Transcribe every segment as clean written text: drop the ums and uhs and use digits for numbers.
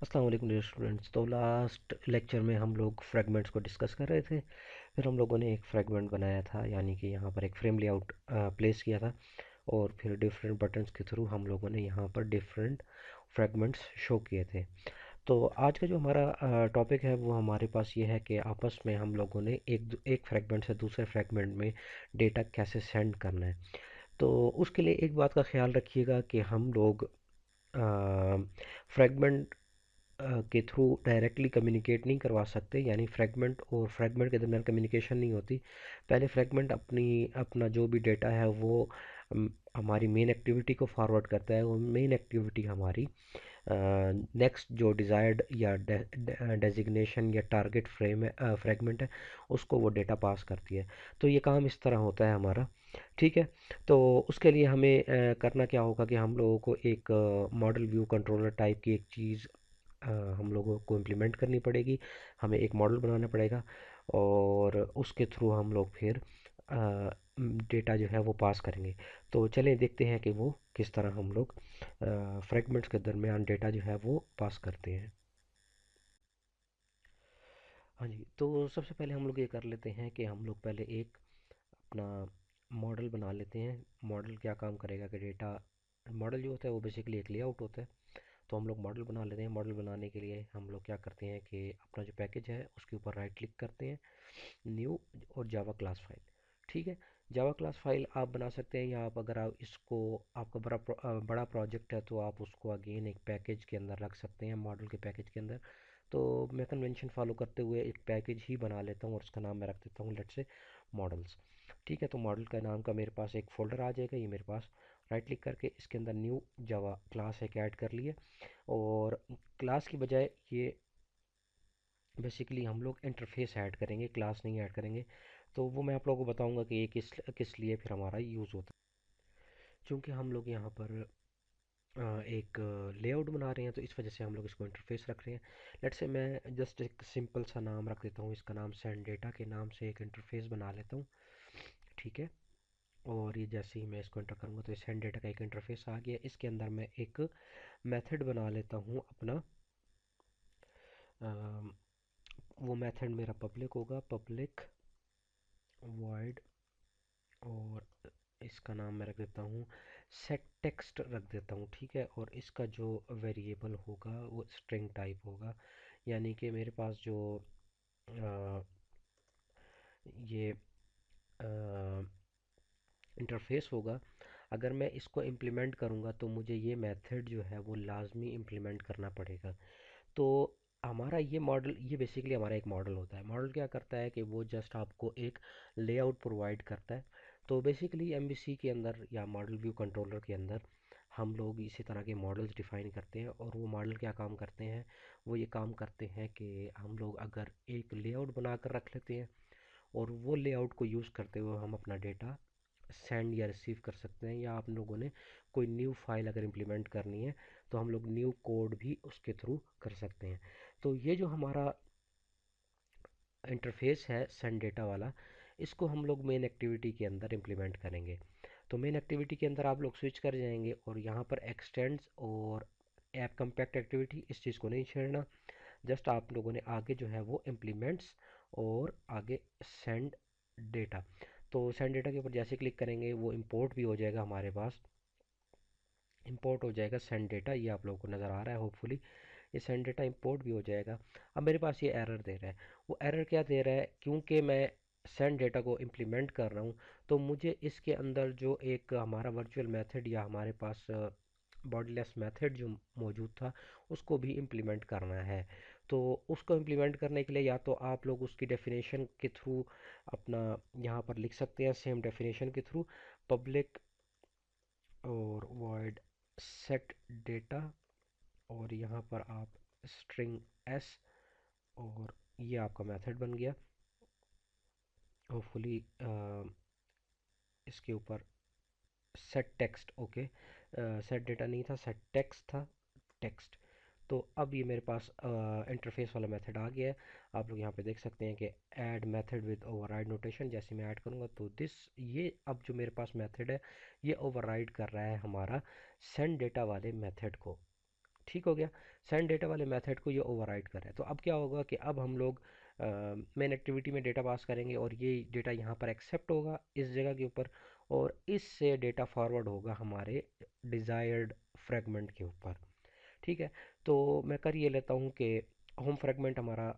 अस्सलाम वालेकुम dear students. तो लास्ट लेक्चर में हम लोग फ्रेगमेंट्स को डिस्कस कर रहे थे। फिर हम लोगों ने एक फ्रेगमेंट बनाया था, यानी कि यहाँ पर एक फ्रेम लेआउट प्लेस किया था, और फिर डिफरेंट बटन्स के थ्रू हम लोगों ने यहाँ पर डिफरेंट फ्रेगमेंट्स शो किए थे। तो आज का जो हमारा टॉपिक है वो हमारे पास ये है कि आपस में हम लोगों ने एक फ्रेगमेंट से दूसरे फ्रेगमेंट में डेटा कैसे सेंड करना है। तो उसके लिए एक बात का ख्याल रखिएगा कि हम लोग फ्रेगमेंट के थ्रू डायरेक्टली कम्युनिकेट नहीं करवा सकते, यानी फ्रेगमेंट और फ्रेगमेंट के दरमियान कम्युनिकेशन नहीं होती। पहले फ्रेगमेंट अपना जो भी डेटा है वो हमारी मेन एक्टिविटी को फॉरवर्ड करता है, और मेन एक्टिविटी हमारी नेक्स्ट जो डिज़ायर्ड या डेजिग्नेशन या टारगेट फ्रेगमेंट है उसको वो डेटा पास करती है। तो ये काम इस तरह होता है हमारा। ठीक है। तो उसके लिए हमें करना क्या होगा कि हम लोगों को एक मॉडल व्यू कंट्रोलर टाइप की एक चीज़ हम लोगों को इम्प्लीमेंट करनी पड़ेगी। हमें एक मॉडल बनाना पड़ेगा, और उसके थ्रू हम लोग फिर डेटा जो है वो पास करेंगे। तो चलें देखते हैं कि वो किस तरह हम लोग फ्रेगमेंट्स के दरमियान डेटा जो है वो पास करते हैं। हाँ जी, तो सबसे पहले हम लोग ये कर लेते हैं कि हम लोग पहले एक अपना मॉडल बना लेते हैं। मॉडल क्या काम करेगा कि डेटा, मॉडल जो होता है वो बेसिकली एक लेआउट होता है। तो हम लोग मॉडल बना लेते हैं। मॉडल बनाने के लिए हम लोग क्या करते हैं कि अपना जो पैकेज है उसके ऊपर राइट क्लिक करते हैं, न्यू, और जावा क्लास फाइल। ठीक है। जावा क्लास फाइल आप बना सकते हैं, या आप अगर आप इसको, आपका बड़ा प्रोजेक्ट है तो आप उसको अगेन एक पैकेज के अंदर रख सकते हैं, मॉडल के पैकेज के अंदर। तो मैं कन्वेंशन फॉलो करते हुए एक पैकेज ही बना लेता हूँ, और उसका नाम मैं रख देता हूँ लेट्स से मॉडल्स। ठीक है। तो मॉडल का नाम का मेरे पास एक फ़ोल्डर आ जाएगा, ये मेरे पास। राइट क्लिक करके इसके अंदर न्यू जावा क्लास एक ऐड कर लिए, और क्लास की बजाय ये बेसिकली हम लोग इंटरफेस ऐड करेंगे, क्लास नहीं ऐड करेंगे। तो वो मैं आप लोगों को बताऊंगा कि ये किस किस लिए फिर हमारा यूज़ होता है। क्योंकि हम लोग यहाँ पर एक लेआउट बना रहे हैं, तो इस वजह से हम लोग इसको इंटरफेस रख रहे हैं। लेट्स से मैं जस्ट एक सिंपल सा नाम रख देता हूँ, इसका नाम सेंड डेटा के नाम से एक इंटरफेस बना लेता हूँ। ठीक है। और ये जैसे ही मैं इसको एंटर करूँगा तो सेंड डेटा का एक इंटरफेस आ गया। इसके अंदर मैं एक मेथड बना लेता हूँ अपना। अम, वो मेथड मेरा पब्लिक होगा, पब्लिक वॉइड, और इसका नाम मैं रख देता हूँ सेट टेक्स्ट रख देता हूँ। ठीक है। और इसका जो वेरिएबल होगा वो स्ट्रिंग टाइप होगा, यानी कि मेरे पास जो अ, ये इंटरफेस होगा, अगर मैं इसको इम्प्लीमेंट करूँगा तो मुझे ये मेथड जो है वो लाजमी इम्प्लीमेंट करना पड़ेगा। तो हमारा ये मॉडल, ये बेसिकली हमारा एक मॉडल होता है। मॉडल क्या करता है कि वो जस्ट आपको एक लेआउट प्रोवाइड करता है। तो बेसिकली एमवीसी के अंदर या मॉडल व्यू कंट्रोलर के अंदर हम लोग इसी तरह के मॉडल्स डिफ़ाइन करते हैं, और वो मॉडल क्या काम करते हैं, वो ये काम करते हैं कि हम लोग अगर एक लेआउट बना कर रख लेते हैं, और वो लेआउट को यूज़ करते हुए हम अपना डेटा सेंड या रिसीव कर सकते हैं, या आप लोगों ने कोई न्यू फाइल अगर इम्प्लीमेंट करनी है तो हम लोग न्यू कोड भी उसके थ्रू कर सकते हैं। तो ये जो हमारा इंटरफेस है सेंड डेटा वाला, इसको हम लोग मेन एक्टिविटी के अंदर इम्प्लीमेंट करेंगे। तो मेन एक्टिविटी के अंदर आप लोग स्विच कर जाएंगे, और यहाँ पर एक्सटेंड्स और ऐप कम्पैक्ट एक्टिविटी, इस चीज़ को नहीं छेड़ना। जस्ट आप लोगों ने आगे जो है वो इम्प्लीमेंट्स, और आगे सेंड डेटा। तो सेंड डेटा के ऊपर जैसे क्लिक करेंगे वो इंपोर्ट भी हो जाएगा हमारे पास, इंपोर्ट हो जाएगा सेंड डेटा। ये आप लोगों को नज़र आ रहा है होपफुली, ये सेंड डेटा इंपोर्ट भी हो जाएगा। अब मेरे पास ये एरर दे रहा है। वो एरर क्या दे रहा है, क्योंकि मैं सेंड डेटा को इम्प्लीमेंट कर रहा हूँ, तो मुझे इसके अंदर जो एक हमारा वर्चुअल मेथड या हमारे पास बॉडीलेस मेथड जो मौजूद था उसको भी इम्प्लीमेंट करना है। तो उसको इम्प्लीमेंट करने के लिए या तो आप लोग उसकी डेफिनेशन के थ्रू अपना यहाँ पर लिख सकते हैं, सेम डेफिनेशन के थ्रू, पब्लिक और void set data, और यहाँ पर आप स्ट्रिंग s, और ये आपका मेथड बन गया। होपफुली इसके ऊपर set text, okay, set data नहीं था, सेट टेक्स्ट था, टेक्स्ट। तो अब ये मेरे पास इंटरफेस वाला मेथड आ गया है। आप लोग यहाँ पे देख सकते हैं कि add method with override notation, जैसे मैं ऐड करूँगा तो ये अब जो मेरे पास मेथड है ये ओवरराइड कर रहा है हमारा सेंड डेटा वाले मेथड को। ठीक हो गया। सेंड डेटा वाले मेथड को ये ओवरराइड कर रहा है। तो अब क्या होगा कि अब हम लोग मेन एक्टिविटी में डेटा पास करेंगे और ये डेटा यहाँ पर एक्सेप्ट होगा इस जगह के ऊपर, और इससे डेटा फॉरवर्ड होगा हमारे डिज़ायर्ड फ्रेगमेंट के ऊपर। ठीक है। तो मैं कर ये लेता हूँ कि होम फ्रेगमेंट हमारा,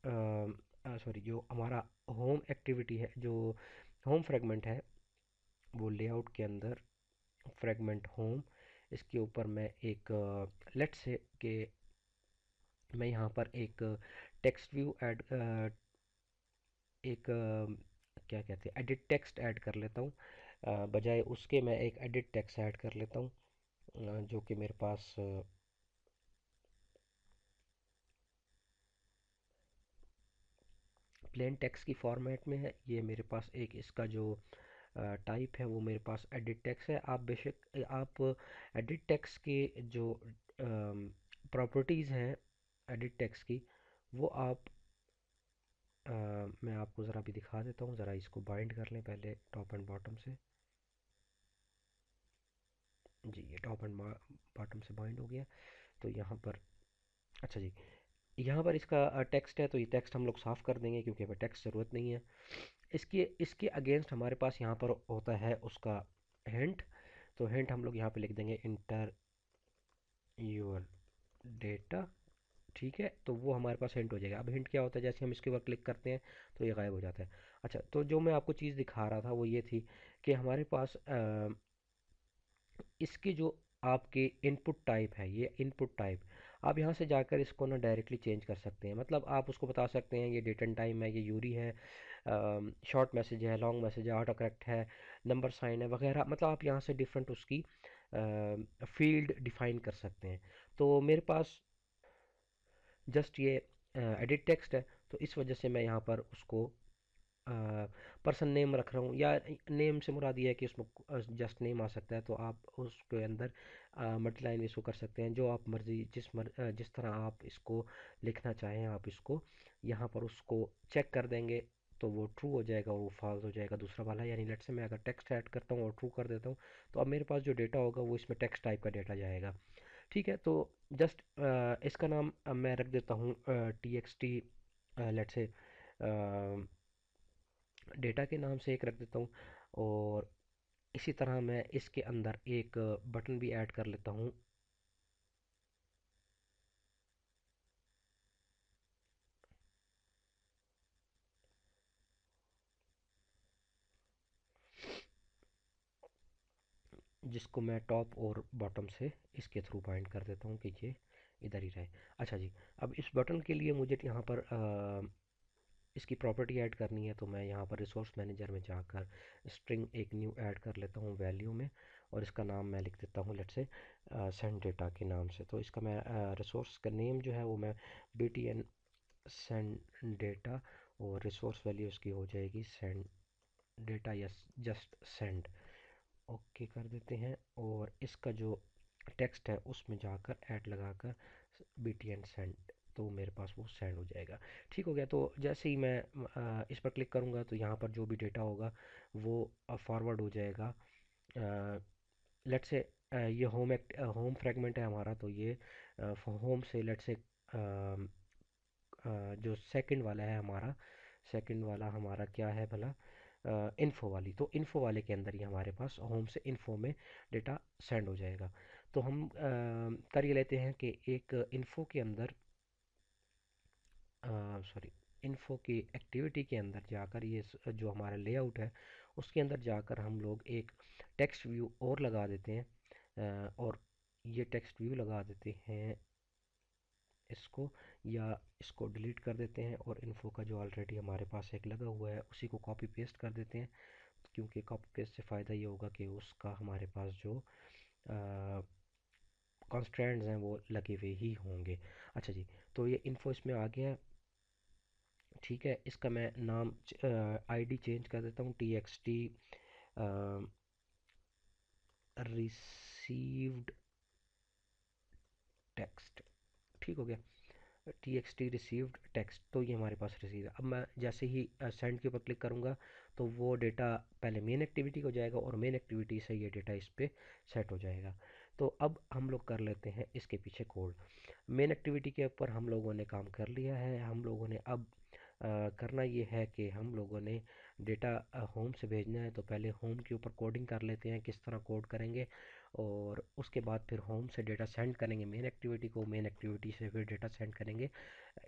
सॉरी, जो हमारा होम एक्टिविटी है, जो होम फ्रेगमेंट है, वो लेआउट के अंदर फ्रेगमेंट होम, इसके ऊपर मैं एक लेट्स से कि मैं यहाँ पर एक टेक्स्ट व्यू ऐड, एक क्या कहते हैं, एडिट टेक्स्ट ऐड कर लेता हूँ। बजाय उसके मैं एक एडिट टेक्स्ट ऐड कर लेता हूँ, जो कि मेरे पास प्लेन टेक्स्ट की फॉर्मेट में है। ये मेरे पास एक इसका जो टाइप है वो मेरे पास एडिट टेक्स्ट है। आप बेशक आप एडिट टेक्स्ट के जो प्रॉपर्टीज़ हैं एडिट टेक्स्ट की, वो आप मैं आपको ज़रा भी दिखा देता हूँ। ज़रा इसको बाइंड कर लें पहले टॉप एंड बॉटम से। जी, ये टॉप एंड बॉटम से बाइंड हो गया। तो यहाँ पर, अच्छा जी, यहाँ पर इसका टेक्स्ट है, तो ये टेक्स्ट हम लोग साफ़ कर देंगे क्योंकि हमें टेक्स्ट ज़रूरत नहीं है। इसके इसके अगेंस्ट हमारे पास यहाँ पर होता है उसका हिंट। तो हिंट हम लोग यहाँ पे लिख देंगे इंटर योर डेटा। ठीक है, तो वो हमारे पास हिंट हो जाएगा। अब हिंट क्या होता है, जैसे हम इसके ऊपर क्लिक करते हैं तो ये गायब हो जाता है। अच्छा, तो जो मैं आपको चीज़ दिखा रहा था वो ये थी कि हमारे पास इसके जो आपके इनपुट टाइप है, ये इनपुट टाइप आप यहाँ से जाकर इसको ना डायरेक्टली चेंज कर सकते हैं। मतलब आप उसको बता सकते हैं ये डेट एंड टाइम है, ये यूरी है, शॉर्ट मैसेज है, लॉन्ग मैसेज है, ऑटो करेक्ट है, नंबर साइन है वगैरह। मतलब आप यहाँ से डिफरेंट उसकी फील्ड डिफाइन कर सकते हैं। तो मेरे पास जस्ट ये एडिट टेक्स्ट है, तो इस वजह से मैं यहाँ पर उसको पर्सन नेम रख रहा हूँ, या नेम से मुराद ये है कि उसमें जस्ट नेम आ सकता है। तो आप उसके अंदर मल्टीलाइन इसको कर सकते हैं, जो आप मर्जी जिस तरह आप इसको लिखना चाहें आप इसको यहाँ पर उसको चेक कर देंगे, तो वो ट्रू हो जाएगा और वो फॉल्स हो जाएगा दूसरा वाला। यानी लेट से मैं अगर टेक्स्ट ऐड करता हूँ और ट्रू कर देता हूँ, तो अब मेरे पास जो डेटा होगा वो इसमें टेक्स्ट टाइप का डेटा जाएगा। ठीक है, तो जस्ट इसका नाम मैं रख देता हूँ टी एक्स टी, लेट से डेटा के नाम से एक रख देता हूँ। और इसी तरह मैं इसके अंदर एक बटन भी ऐड कर लेता हूँ, जिसको मैं टॉप और बॉटम से इसके थ्रू बाइंड कर देता हूँ कि ये इधर ही रहे। अच्छा जी, अब इस बटन के लिए मुझे यहाँ पर इसकी प्रॉपर्टी ऐड करनी है। तो मैं यहाँ पर रिसोर्स मैनेजर में जाकर स्ट्रिंग एक न्यू ऐड कर लेता हूँ वैल्यू में, और इसका नाम मैं लिख देता हूँ लेट से सेंड डेटा के नाम से। तो इसका मैं रिसोर्स का नेम जो है वो मैं btn सेंड डेटा, और रिसोर्स वैल्यू इसकी हो जाएगी send data, yes, just send. Okay कर देते हैं, और इसका जो टेक्स्ट है उसमें जाकर ऐड लगाकर btn सेंड, तो मेरे पास वो सेंड हो जाएगा। ठीक हो गया। तो जैसे ही मैं इस पर क्लिक करूँगा तो यहाँ पर जो भी डेटा होगा वो फॉरवर्ड हो जाएगा। लेट से ये होम फ्रेगमेंट है हमारा, तो ये होम से लेट से जो सेकंड वाला है हमारा, सेकंड वाला हमारा क्या है भला, इन्फो वाली। तो इन्फो वाले के अंदर ही हमारे पास होम से इन्फो में डेटा सेंड हो जाएगा। तो हम कर ये लेते हैं कि एक इन्फो के अंदर, सॉरी, इन्फो की एक्टिविटी के अंदर जाकर ये जो हमारा लेआउट है उसके अंदर जाकर हम लोग एक टेक्स्ट व्यू और लगा देते हैं, और ये टेक्स्ट व्यू लगा देते हैं इसको, या इसको डिलीट कर देते हैं, और इन्फो का जो ऑलरेडी हमारे पास एक लगा हुआ है उसी को कॉपी पेस्ट कर देते हैं। क्योंकि कॉपी पेस्ट से फ़ायदा ये होगा कि उसका हमारे पास जो कॉन्स्ट्रेंट्स हैं वो लगे हुए ही होंगे। अच्छा जी, तो ये इन्फो इसमें आ गया। ठीक है, इसका मैं नाम आईडी चेंज कर देता हूँ, T x T received text. ठीक हो गया, T x T received text, तो ये हमारे पास रिसीव है। अब मैं जैसे ही सेंड के ऊपर क्लिक करूँगा तो वो डेटा पहले मेन एक्टिविटी को जाएगा और मेन एक्टिविटी से ये डेटा इस पर सेट हो जाएगा। तो अब हम लोग कर लेते हैं इसके पीछे कोड। मेन एक्टिविटी के ऊपर हम लोगों ने काम कर लिया है। हम लोगों ने अब करना ये है कि हम लोगों ने डेटा होम से भेजना है, तो पहले होम के ऊपर कोडिंग कर लेते हैं किस तरह कोड करेंगे, और उसके बाद फिर होम से डेटा सेंड करेंगे मेन एक्टिविटी को, मेन एक्टिविटी से फिर डेटा सेंड करेंगे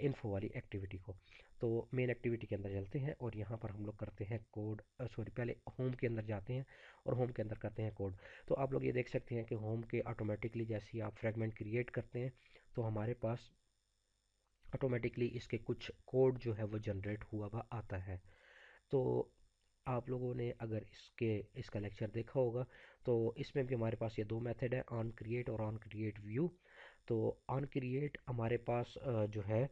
इन्फो वाली एक्टिविटी को। तो मेन एक्टिविटी के अंदर चलते हैं और यहाँ पर हम लोग करते हैं कोड, सॉरी पहले होम के अंदर जाते हैं और होम के अंदर करते हैं कोड। तो आप लोग ये देख सकते हैं कि होम के ऑटोमेटिकली जैसे ही आप फ्रेगमेंट क्रिएट करते हैं तो हमारे पास ऑटोमेटिकली इसके कुछ कोड जो है वो जनरेट हुआ हुआ आता है। तो आप लोगों ने अगर इसका लेक्चर देखा होगा तो इसमें भी हमारे पास ये दो मेथड है, ऑन क्रिएट और ऑन क्रिएट व्यू। तो ऑन क्रिएट हमारे पास जो है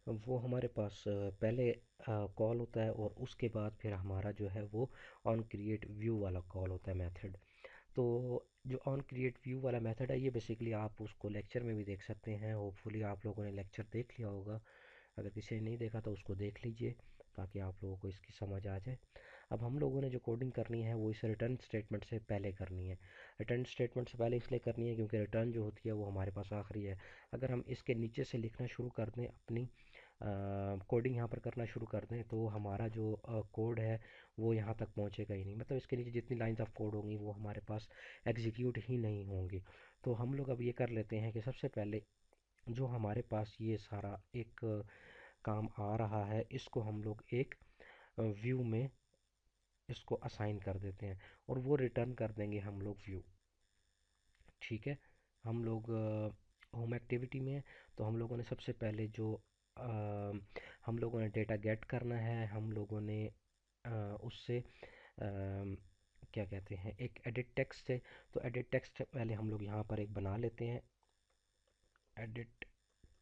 वो हमारे पास पहले कॉल होता है और उसके बाद फिर हमारा जो है वो ऑन क्रिएट व्यू वाला कॉल होता है मेथड। तो जो ऑन क्रिएट व्यू वाला मेथड है ये बेसिकली आप उसको लेक्चर में भी देख सकते हैं। होपफुली आप लोगों ने लेक्चर देख लिया होगा, अगर किसी ने नहीं देखा तो उसको देख लीजिए ताकि आप लोगों को इसकी समझ आ जाए। अब हम लोगों ने जो कोडिंग करनी है वो इस रिटर्न स्टेटमेंट से पहले करनी है। रिटर्न स्टेटमेंट से पहले इसलिए करनी है क्योंकि रिटर्न जो होती है वो हमारे पास आखिरी है। अगर हम इसके नीचे से लिखना शुरू कर दें, अपनी कोडिंग यहाँ पर करना शुरू कर दें, तो हमारा जो कोड है वो यहाँ तक पहुँचेगा ही नहीं। मतलब इसके नीचे जितनी लाइंस ऑफ कोड होंगी वो हमारे पास एग्जीक्यूट ही नहीं होंगी। तो हम लोग अब ये कर लेते हैं कि सबसे पहले जो हमारे पास ये सारा एक काम आ रहा है इसको हम लोग एक व्यू में इसको असाइन कर देते हैं और वो रिटर्न कर देंगे हम लोग व्यू। ठीक है, हम लोग होम एक्टिविटी में हैं, तो हम लोगों ने सबसे पहले जो अ, हम लोगों ने डेटा गेट करना है, हम लोगों ने उससे क्या कहते हैं एक एडिट टेक्स्ट है। तो एडिट टेक्स्ट पहले हम लोग यहाँ पर एक बना लेते हैं, एडिट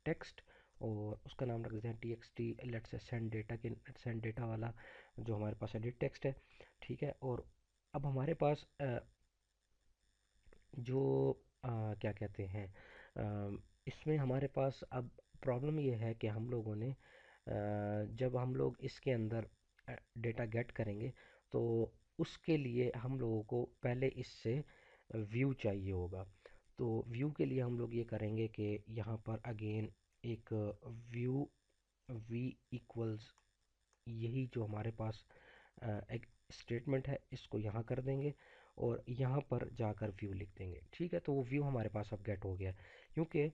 टेक्स्ट, और उसका नाम रख देते हैं T x T let's send data के, सेंड डेटा वाला जो हमारे पास एडिट टेक्स्ट है। ठीक है, और अब हमारे पास जो क्या कहते हैं इसमें हमारे पास अब प्रॉब्लम ये है कि हम लोगों ने जब हम लोग इसके अंदर डेटा गेट करेंगे तो उसके लिए हम लोगों को पहले इससे व्यू चाहिए होगा। तो व्यू के लिए हम लोग ये करेंगे कि यहाँ पर अगेन एक व्यू वी इक्वल्स, यही जो हमारे पास एक स्टेटमेंट है इसको यहाँ कर देंगे और यहाँ पर जाकर व्यू लिख देंगे। ठीक है, तो वो व्यू हमारे पास अब गेट हो गया क्योंकि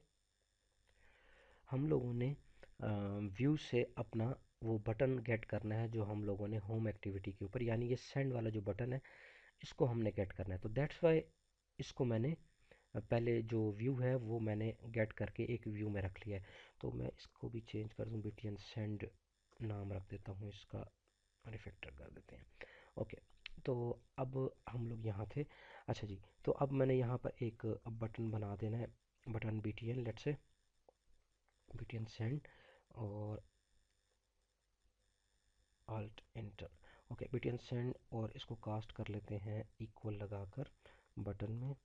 हम लोगों ने व्यू से अपना वो बटन गेट करना है जो हम लोगों ने होम एक्टिविटी के ऊपर, यानी ये सेंड वाला जो बटन है इसको हमने गेट करना है। तो दैट्स वाई इसको मैंने पहले जो व्यू है वो मैंने गेट करके एक व्यू में रख लिया है। तो मैं इसको भी चेंज कर दूँ, बीटीएन सेंड नाम रख देता हूँ इसका, रिफैक्टर कर देते हैं। ओके, तो अब हम लोग यहाँ थे। अच्छा जी, तो अब मैंने यहाँ पर एक बटन बना देना है, बटन बीटीएन लेट्स से बीटीएन सेंड और alt enter. Okay, BTN send और इसको कास्ट कर लेते हैं इक्वल लगाकर बटन में।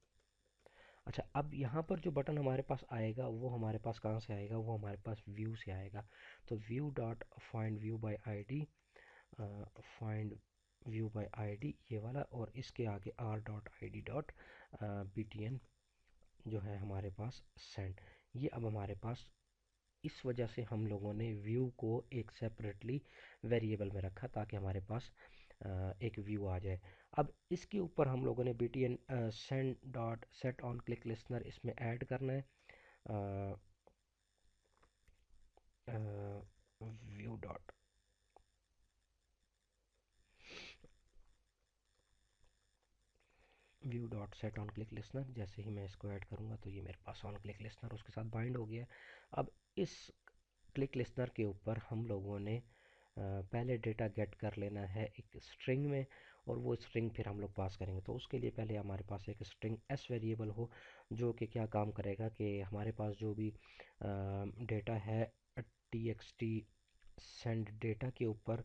अच्छा, अब यहाँ पर जो बटन हमारे पास आएगा वो हमारे पास कहाँ से आएगा, वो हमारे पास व्यू से आएगा। तो view dot find view by ID, find view by ID ये वाला, और इसके आगे R dot I D dot B T N जो है हमारे पास सेंड। ये अब हमारे पास, इस वजह से हम लोगों ने व्यू को एक सेपरेटली वेरिएबल में रखा ताकि हमारे पास एक व्यू आ जाए। अब इसके ऊपर हम लोगों ने B T N send dot set on click listener इसमें ऐड करना है, view dot view dot set on click listener. जैसे ही मैं इसको ऐड करूँगा तो ये मेरे पास ऑन क्लिक लिसनर उसके साथ बाइंड हो गया है। अब इस क्लिक लिसनर के ऊपर हम लोगों ने पहले डेटा गेट कर लेना है एक स्ट्रिंग में, और वो स्ट्रिंग फिर हम लोग पास करेंगे। तो उसके लिए पहले हमारे पास एक स्ट्रिंग एस वेरिएबल हो जो कि क्या काम करेगा कि हमारे पास जो भी डेटा है T x T send data के ऊपर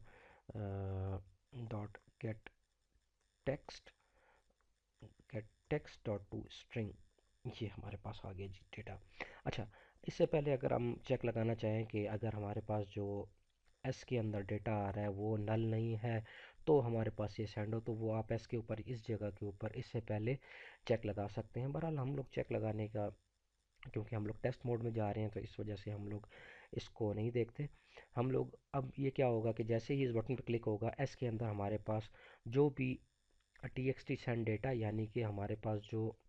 dot gate text, gate text dot to string, ये हमारे पास आ गया जी डेटा। अच्छा, इससे पहले अगर हम चेक लगाना चाहें कि अगर हमारे पास जो एस के अंदर डेटा आ रहा है वो नल नहीं है, तो हमारे पास ये सेंड हो, तो वो आप एस के ऊपर इस जगह के ऊपर इससे पहले चेक लगा सकते हैं। बहरहाल हम लोग चेक लगाने का, क्योंकि हम लोग टेस्ट मोड में जा रहे हैं तो इस वजह से हम लोग इसको नहीं देखते। हम लोग अब ये क्या होगा कि जैसे ही इस बटन पर क्लिक होगा, एस के अंदर हमारे पास जो भी txt सेंड डेटा, यानी कि हमारे पास जो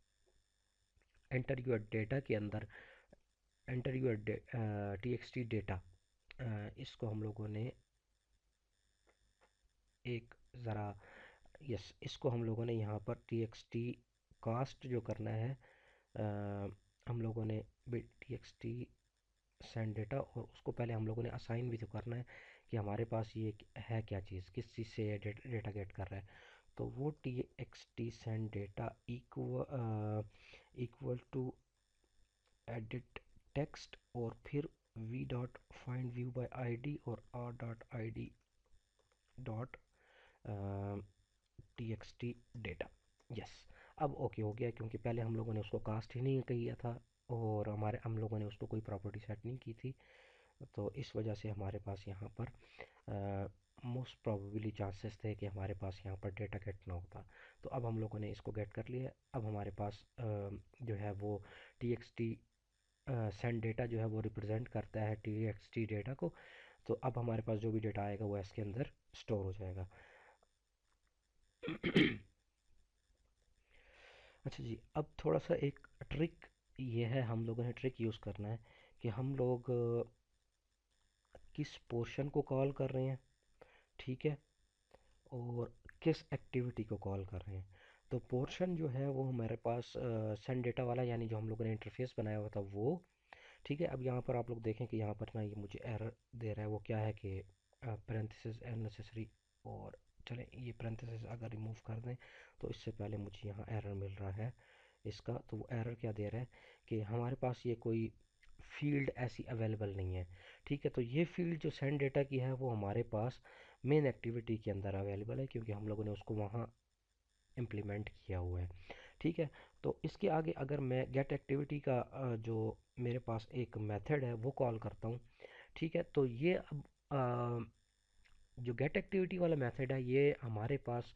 एंटर यूर डेटा के अंदर एंटर यूर txt डेटा, इसको हम लोगों ने एक ज़रा, यस, इसको हम लोगों ने यहाँ पर txt कास्ट जो करना है, हम लोगों ने txt सेंड डेटा, और उसको पहले हम लोगों ने असाइन भी तो करना है कि हमारे पास ये है क्या चीज़, किस चीज़ से ये डेटा गेट कर रहा है। तो वो txt send data equal to edit text, और फिर v dot find view by ID और r dot id dot txt data. Yes, अब ओके हो गया, क्योंकि पहले हम लोगों ने उसको कास्ट ही नहीं किया था और हम लोगों ने उसको कोई प्रॉपर्टी सेट नहीं की थी, तो इस वजह से हमारे पास यहाँ पर मोस्ट प्रोबेबली चांसेस थे कि हमारे पास यहाँ पर डेटा गेट ना होता। तो अब हम लोगों ने इसको गेट कर लिया। अब हमारे पास जो है वो txt सेंड डेटा जो है वो रिप्रेजेंट करता है txt डेटा को। तो अब हमारे पास जो भी डेटा आएगा वो इसके अंदर स्टोर हो जाएगा। अच्छा जी, अब थोड़ा सा एक ट्रिक ये है, हम लोगों ने ट्रिक यूज़ करना है कि हम लोग किस पोर्शन को कॉल कर रहे हैं, ठीक है, और किस एक्टिविटी को कॉल कर रहे हैं। तो पोर्शन जो है वो हमारे पास सेंड डेटा वाला, यानी जो हम लोगों ने इंटरफेस बनाया हुआ था वो, ठीक है। अब यहाँ पर आप लोग देखें कि यहाँ पर ना ये मुझे एरर दे रहा है, वो क्या है कि पैरेंथेसिस अननेसेसरी, और चलें ये पैरेंथेसिस अगर रिमूव कर दें तो इससे पहले मुझे यहाँ एरर मिल रहा है इसका। तो वो एरर क्या दे रहा है कि हमारे पास ये कोई फील्ड ऐसी अवेलेबल नहीं है, ठीक है। तो ये फील्ड जो सेंड डेटा की है वो हमारे पास मेन एक्टिविटी के अंदर अवेलेबल है, क्योंकि हम लोगों ने उसको वहाँ इम्प्लीमेंट किया हुआ है, ठीक है। तो इसके आगे अगर मैं गेट एक्टिविटी का जो मेरे पास एक मेथड है वो कॉल करता हूँ, ठीक है। तो ये अब जो गेट एक्टिविटी वाला मेथड है ये हमारे पास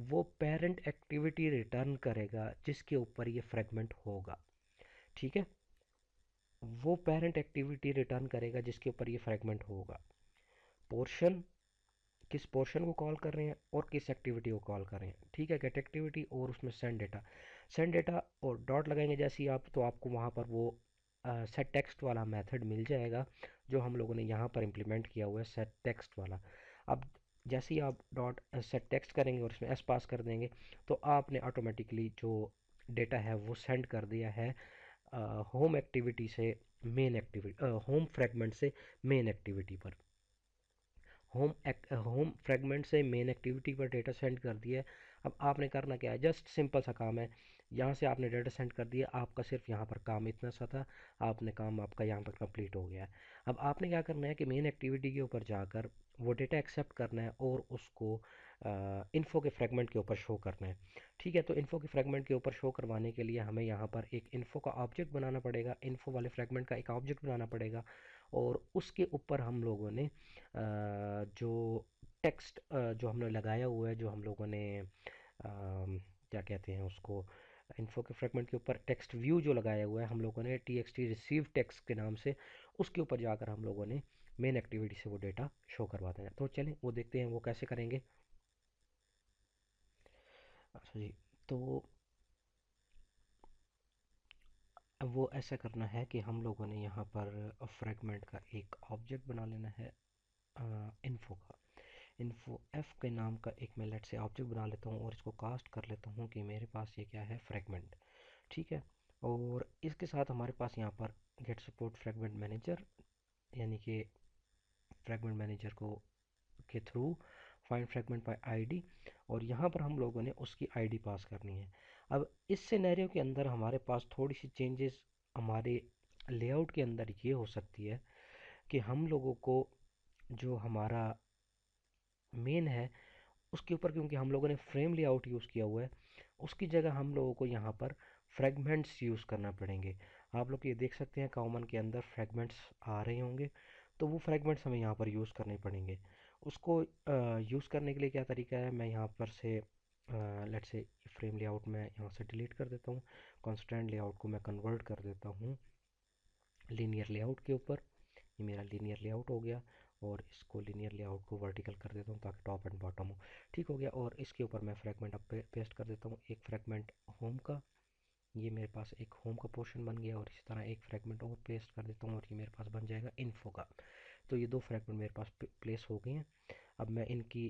वो पेरेंट एक्टिविटी रिटर्न करेगा जिसके ऊपर ये फ्रेगमेंट होगा, ठीक है। वो पेरेंट एक्टिविटी रिटर्न करेगा जिसके ऊपर ये फ्रेगमेंट होगा। पोर्शन, किस पोर्शन को कॉल कर रहे हैं और किस एक्टिविटी को कॉल कर रहे हैं, ठीक है। गेट एक्टिविटी और उसमें सेंड डेटा, सेंड डेटा और डॉट लगाएंगे जैसे ही आप, तो आपको वहाँ पर वो सेट टेक्स्ट वाला मेथड मिल जाएगा जो हम लोगों ने यहाँ पर इम्प्लीमेंट किया हुआ है, सेट टेक्स्ट वाला। अब जैसे ही आप डॉट सेट टेक्स्ट करेंगे और उसमें एस पास कर देंगे, तो आपने ऑटोमेटिकली जो डेटा है वो सेंड कर दिया है होम एक्टिविटी से मेन एक्टिविटी, होम फ्रेगमेंट से मेन एक्टिविटी पर। होम फ्रेगमेंट से मेन एक्टिविटी पर डेटा सेंड कर दिया है। अब आपने करना क्या है, जस्ट सिंपल सा काम है, यहाँ से आपने डेटा सेंड कर दिया, आपका सिर्फ यहाँ पर काम इतना सा था, आपने काम आपका यहाँ पर कंप्लीट हो गया है। अब आपने क्या करना है कि मेन एक्टिविटी के ऊपर जाकर वो डेटा एक्सेप्ट करना है और उसको इन्फो के फ्रेगमेंट के ऊपर शो करना है, ठीक है। तो इन्फो के फ्रेगमेंट के ऊपर शो करवाने के लिए हमें यहाँ पर एक इन्फो का ऑब्जेक्ट बनाना पड़ेगा, इन्फो वाले फ्रेगमेंट का एक ऑब्जेक्ट बनाना पड़ेगा, और उसके ऊपर हम लोगों ने जो टेक्स्ट जो हमने लगाया हुआ है, जो हम लोगों ने क्या कहते हैं उसको, इन्फो के फ्रेगमेंट के ऊपर टेक्स्ट व्यू जो लगाया हुआ है हम लोगों ने txt रिसीव टेक्स्ट के नाम से, उसके ऊपर जाकर हम लोगों ने मेन एक्टिविटी से वो डेटा शो करवाते हैं। तो चलें वो देखते हैं वो कैसे करेंगे। अच्छा जी, तो अब वो ऐसा करना है कि हम लोगों ने यहाँ पर फ्रेगमेंट का एक ऑब्जेक्ट बना लेना है इन्फो का। इन्फो एफ के नाम का एक मैं लेट से ऑब्जेक्ट बना लेता हूँ और इसको कास्ट कर लेता हूँ कि मेरे पास ये क्या है, फ्रेगमेंट, ठीक है। और इसके साथ हमारे पास यहाँ पर गेट सपोर्ट फ्रेगमेंट मैनेजर, यानी कि फ्रेगमेंट मैनेजर को के through find fragment bye ID, और यहाँ पर हम लोगों ने उसकी आईडी पास करनी है। अब इस सिनेरियो के अंदर हमारे पास थोड़ी सी चेंजेस हमारे लेआउट के अंदर ये हो सकती है कि हम लोगों को जो हमारा मेन है उसके ऊपर, क्योंकि हम लोगों ने फ्रेम लेआउट यूज़ किया हुआ है, उसकी जगह हम लोगों को यहाँ पर फ्रेगमेंट्स यूज़ करना पड़ेंगे। आप लोग ये देख सकते हैं कॉमन के अंदर फ्रेगमेंट्स आ रहे होंगे, तो वो फ्रेगमेंट्स हमें यहाँ पर यूज़ करने पड़ेंगे। उसको यूज़ करने के लिए क्या तरीका है, मैं यहाँ पर से लेट से फ्रेम लेआउट मैं यहाँ से डिलीट कर देता हूँ, कॉन्स्टेंट लेआउट को मैं कन्वर्ट कर देता हूँ लीनियर लेआउट के ऊपर। ये मेरा लीनियर लेआउट हो गया, और इसको लीनियर लेआउट को वर्टिकल कर देता हूँ ताकि टॉप एंड बॉटम हो। ठीक हो गया। और इसके ऊपर मैं फ्रैगमेंट अब पेस्ट कर देता हूँ, एक फ्रैगमेंट होम का, ये मेरे पास एक होम का पोर्शन बन गया, और इसी तरह एक फ्रैगमेंट और पेस्ट कर देता हूँ और ये मेरे पास बन जाएगा इन्फो का। तो ये दो फ्रैगमेंट मेरे पास प्लेस हो गए हैं। अब मैं इनकी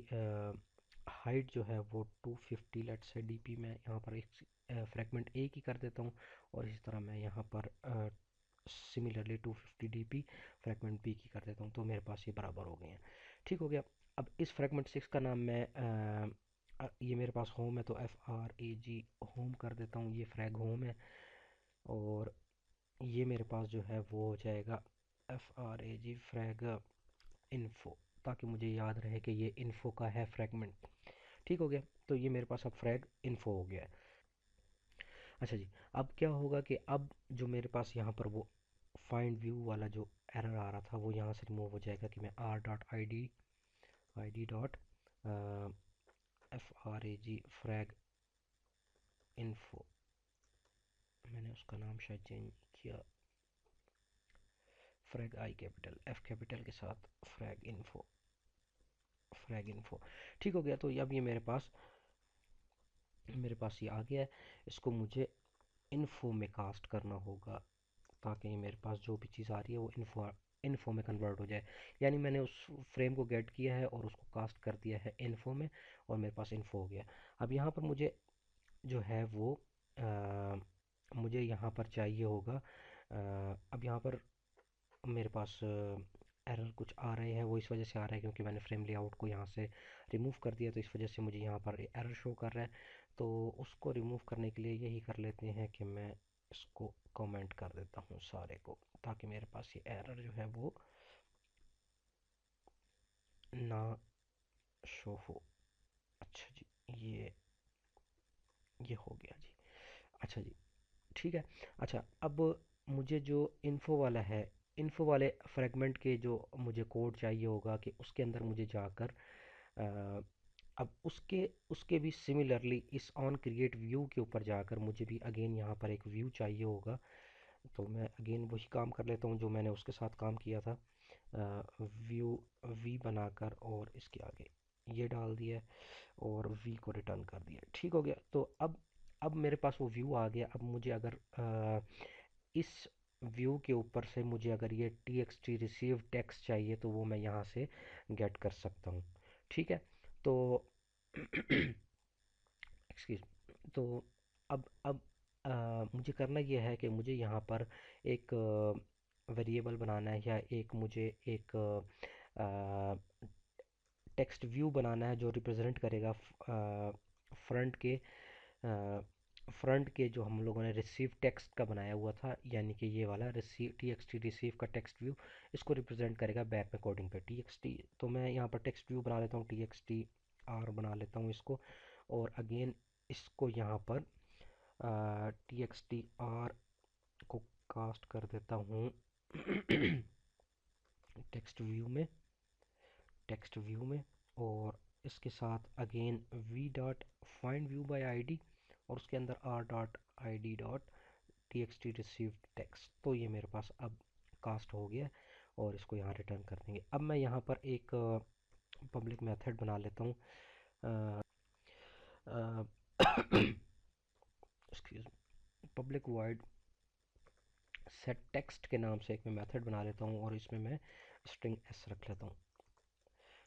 हाइट जो है वो 250 लेट से डीपी में यहाँ पर एक फ्रैगमेंट ए की कर देता हूँ, और इसी तरह मैं यहाँ पर सिमिलरली 250 डीपी फ्रैगमेंट बी की कर देता हूँ, तो मेरे पास ये बराबर हो गए हैं। ठीक हो गया। अब इस फ्रैगमेंट 6 का नाम मैं ये मेरे पास होम है तो FRAG होम कर देता हूँ, ये फ्रैग होम है। और ये मेरे पास जो है वो हो जाएगा FRAG फ्रैग इन्फो, ताकि मुझे याद रहे कि ये इन्फो का है फ्रैगमेंट। ठीक हो गया। तो ये मेरे पास अब फ्रैग इन्फो हो गया है। अच्छा जी, अब क्या होगा कि अब जो मेरे पास यहाँ पर वो फाइंड व्यू वाला जो एरर आ रहा था वो यहाँ से रिमूव हो जाएगा कि मैं r.id dot FRAG frag info, मैंने उसका नाम शायद चेंज किया, फ्रैग आई कैपिटल एफ कैपिटल के साथ फ्रैग इन्फो। ठीक हो गया। तो अब ये मेरे पास ये आ गया है। इसको मुझे इन्फो में कास्ट करना होगा, ताकि मेरे पास जो भी चीज़ आ रही है वो इन्फो में कन्वर्ट हो जाए। यानी मैंने उस फ्रेम को गेट किया है और उसको कास्ट कर दिया है इन्फो में, और मेरे पास इन्फो हो गया। अब यहाँ पर मुझे जो है वो मुझे यहाँ पर चाहिए होगा अब यहाँ पर मेरे पास एरर कुछ आ रहे हैं, वो इस वजह से आ रहा है क्योंकि मैंने फ्रेम लेआउट को यहाँ से रिमूव कर दिया, तो इस वजह से मुझे यहाँ पर एरर शो कर रहा है। तो उसको रिमूव करने के लिए यही कर लेते हैं कि मैं इसको कमेंट कर देता हूँ सारे को, ताकि मेरे पास ये एरर जो है वो ना शो हो। अच्छा जी, ये हो गया जी। अच्छा जी, ठीक है। अच्छा, अब मुझे जो इन्फो वाला है, इन्फो वाले फ्रेगमेंट के जो मुझे कोड चाहिए होगा कि उसके अंदर मुझे जाकर अ, अब उसके उसके भी सिमिलरली इस ऑन क्रिएट व्यू के ऊपर जाकर मुझे भी अगेन यहाँ पर एक व्यू चाहिए होगा। तो मैं अगेन वही काम कर लेता हूँ जो मैंने उसके साथ काम किया था, व्यू वी बनाकर और इसके आगे ये डाल दिया और वी को रिटर्न कर दिया। ठीक हो गया। तो अब मेरे पास वो व्यू आ गया। अब मुझे अगर इस व्यू के ऊपर से मुझे अगर ये txt रिसीव टेक्स्ट चाहिए तो वो मैं यहाँ से गेट कर सकता हूँ। ठीक है। तो एक्सक्यूज, तो अब मुझे करना ये है कि मुझे यहाँ पर एक वेरिएबल बनाना है, या एक मुझे एक टेक्स्ट व्यू बनाना है जो रिप्रेजेंट करेगा फ्रंट के फ्रंट के जो हम लोगों ने रिसीव टेक्स्ट का बनाया हुआ था, यानी कि ये वाला रिसीव txt रिसीव का टेक्स्ट व्यू इसको रिप्रेजेंट करेगा बैक में कोडिंग पे txt। तो मैं यहाँ पर टेक्स्ट व्यू बना लेता हूँ, txt r बना लेता हूँ इसको, और अगेन इसको यहाँ पर txt r को कास्ट कर देता हूँ टेक्स्ट व्यू में और इसके साथ again v dot find view by ID, और उसके अंदर r dot I D dot T x T received text. तो ये मेरे पास अब कास्ट हो गया, और इसको यहाँ रिटर्न कर देंगे। अब मैं यहाँ पर एक पब्लिक मेथड बना लेता हूँ, excuse, public void set text के नाम से एक मैं मेथड बना लेता हूँ, और इसमें मैं स्ट्रिंग एस रख लेता हूँ।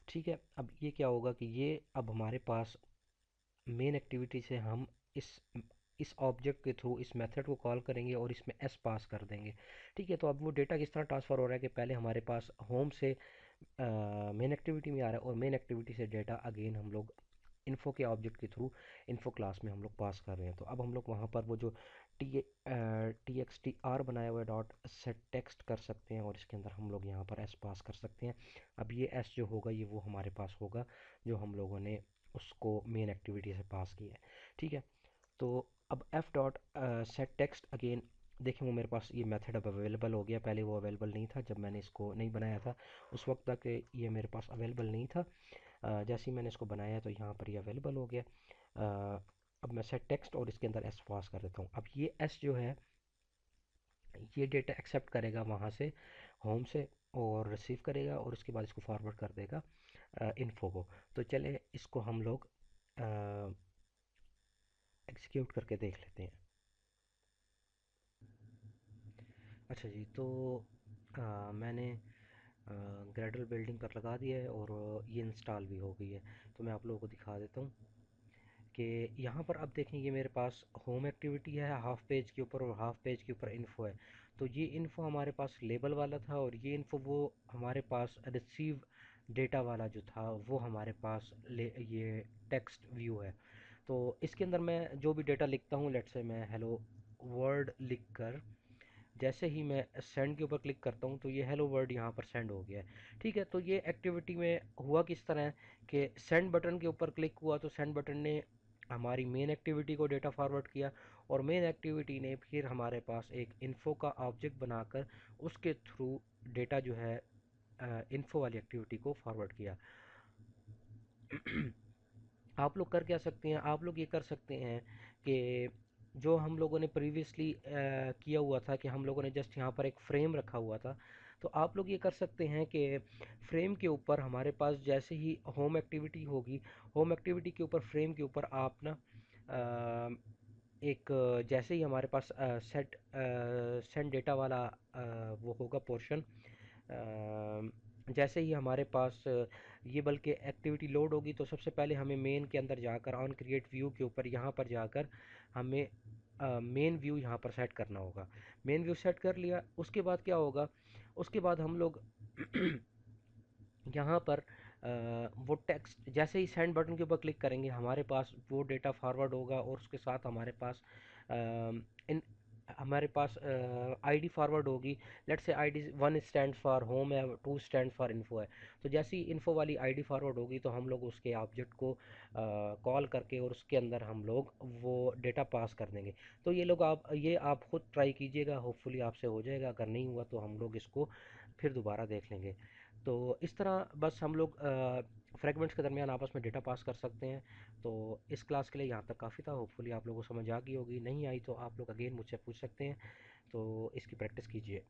ठीक है। अब ये क्या होगा कि ये अब हमारे पास मेन एक्टिविटी से हम इस इस ऑब्जेक्ट के थ्रू इस मेथड को कॉल करेंगे और इसमें एस पास कर देंगे। ठीक है। तो अब वो डेटा किस तरह ट्रांसफ़र हो रहा है कि पहले हमारे पास होम से मेन एक्टिविटी में आ रहा है, और मेन एक्टिविटी से डेटा अगेन हम लोग इन्फो के ऑब्जेक्ट के थ्रू इन्फो क्लास में हम लोग पास कर रहे हैं। तो अब हम लोग वहाँ पर वो जो टी एक्स टी आर बनाया हुआ डॉट सेट टेक्स्ट कर सकते हैं, और इसके अंदर हम लोग यहाँ पर एस पास कर सकते हैं। अब ये एस जो होगा ये वो हमारे पास होगा जो हम लोगों ने उसको मेन एक्टिविटी से पास किया है। ठीक है। तो अब F dot set text again देखें वो मेरे पास ये मेथड अब अवेलेबल हो गया, पहले वो अवेलेबल नहीं था जब मैंने इसको नहीं बनाया था, उस वक्त तक ये मेरे पास अवेलेबल नहीं था। जैसे ही मैंने इसको बनाया तो यहाँ पर ये अवेलेबल हो गया। अब मैं सेट टेक्स्ट और इसके अंदर एस पास कर देता हूँ। अब ये एस जो है ये डेटा एक्सेप्ट करेगा वहाँ से, होम से, और रिसीव करेगा और उसके बाद इसको फॉरवर्ड कर देगा इन्फो को। तो चले इसको हम लोग एग्जीक्यूट करके देख लेते हैं। अच्छा जी, तो मैंने ग्रेडल बिल्डिंग पर लगा दिया है और ये इंस्टॉल भी हो गई है। तो मैं आप लोगों को दिखा देता हूँ कि यहाँ पर अब देखें ये मेरे पास होम एक्टिविटी है हाफ पेज के ऊपर और हाफ पेज के ऊपर इन्फो है। तो ये इन्फो हमारे पास लेबल वाला था और ये इन्फो वो हमारे पास रिसीव डेटा वाला जो था वो हमारे पास ये टेक्स्ट व्यू है। तो इसके अंदर मैं जो भी डेटा लिखता हूँ, लेट्स से मैं हेलो वर्ड लिख कर जैसे ही मैं सेंड के ऊपर क्लिक करता हूँ तो ये हेलो वर्ड यहाँ पर सेंड हो गया है। ठीक है, तो ये एक्टिविटी में हुआ किस तरह है कि सेंड बटन के ऊपर क्लिक हुआ तो सेंड बटन ने हमारी मेन एक्टिविटी को डेटा फॉरवर्ड किया और मेन एक्टिविटी ने फिर हमारे पास एक इन्फो का ऑब्जेक्ट बनाकर उसके थ्रू डेटा जो है इन्फो वाली एक्टिविटी को फॉरवर्ड किया। आप लोग कर क्या सकते हैं, आप लोग ये कर सकते हैं कि जो हम लोगों ने प्रीवियसली किया हुआ था कि हम लोगों ने जस्ट यहाँ पर एक फ्रेम रखा हुआ था, तो आप लोग ये कर सकते हैं कि फ्रेम के ऊपर हमारे पास जैसे ही होम एक्टिविटी होगी, होम एक्टिविटी के ऊपर फ्रेम के ऊपर आप ना एक जैसे ही हमारे पास सेट सेंड डेटा वाला वो होगा पोर्शन, जैसे ही हमारे पास ये बल्कि एक्टिविटी लोड होगी तो सबसे पहले हमें मेन के अंदर जाकर ऑन क्रिएट व्यू के ऊपर यहाँ पर जाकर हमें मेन व्यू यहाँ पर सेट करना होगा। मेन व्यू सेट कर लिया, उसके बाद क्या होगा, उसके बाद हम लोग यहाँ पर वो टेक्स्ट जैसे ही सेंड बटन के ऊपर क्लिक करेंगे हमारे पास वो डेटा फॉरवर्ड होगा और उसके साथ हमारे पास अ, इन हमारे पास आईडी फॉरवर्ड होगी। Let's say ID 1 stand for home है, 2 स्टैंड फॉर इन्फो है। तो जैसे ही इन्फो वाली आईडी फॉरवर्ड होगी तो हम लोग उसके ऑब्जेक्ट को कॉल करके और उसके अंदर हम लोग वो डेटा पास कर देंगे। तो ये आप खुद ट्राई कीजिएगा, होपफुली आपसे हो जाएगा, अगर नहीं हुआ तो हम लोग इसको फिर दोबारा देख लेंगे। तो इस तरह बस हम लोग फ्रेगमेंट्स के दरमियान आपस में डेटा पास कर सकते हैं। तो इस क्लास के लिए यहाँ तक काफ़ी था, होपफुली आप लोगों को समझ आ गई होगी, नहीं आई तो आप लोग अगेन मुझसे पूछ सकते हैं। तो इसकी प्रैक्टिस कीजिए।